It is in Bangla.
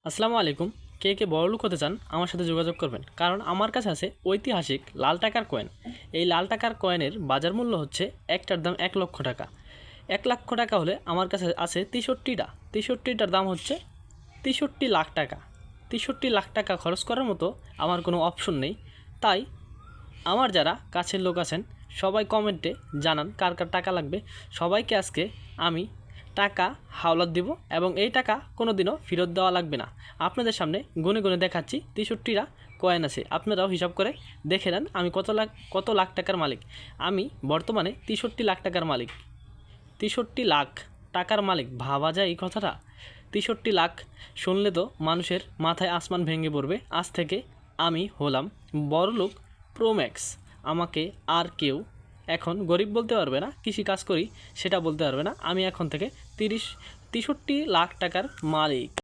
আসসালামু আলাইকুম। কে কে বড়লোক হতে চান আমার সাথে যোগাযোগ করবেন, কারণ আমার কাছে আছে ঐতিহাসিক লাল টাকার কয়েন। এই লাল টাকার কয়েনের বাজার মূল্য হচ্ছে একটার দাম 1 লক্ষ টাকা। 1 লক্ষ টাকা হলে আমার কাছে আছে 63টা। 63টার দাম হচ্ছে 63 লাখ টাকা। 63 লাখ টাকা খরচ করার মতো আমার কোনো অপশন নেই। তাই আমার যারা কাছের লোক আছেন সবাই কমেন্টে জানান কার কার টাকা লাগবে। সবাইকে আজকে আমি টাকা হাওলাত দিব এবং এই টাকা কোনো দিনও ফেরত দেওয়া লাগবে না। আপনাদের সামনে গুনে গুনে দেখাচ্ছি 63টা কয়েন আছে, আপনারাও হিসাব করে দেখে নেন আমি কত লাখ টাকার মালিক। আমি বর্তমানে 63 লাখ টাকার মালিক। 63 লাখ টাকার মালিক, ভাবা যায় এই কথাটা? 63 লাখ শুনলে তো মানুষের মাথায় আসমান ভেঙে পড়বে। আজ থেকে আমি হলাম বড়লোক প্রোম্যাক্স। আমাকে আর কেউ এখন গরিব বলতে পারবে না, কৃষি কাজ করি সেটা বলতে পারবে না। আমি এখন থেকে 63 লাখ টাকার মালিক।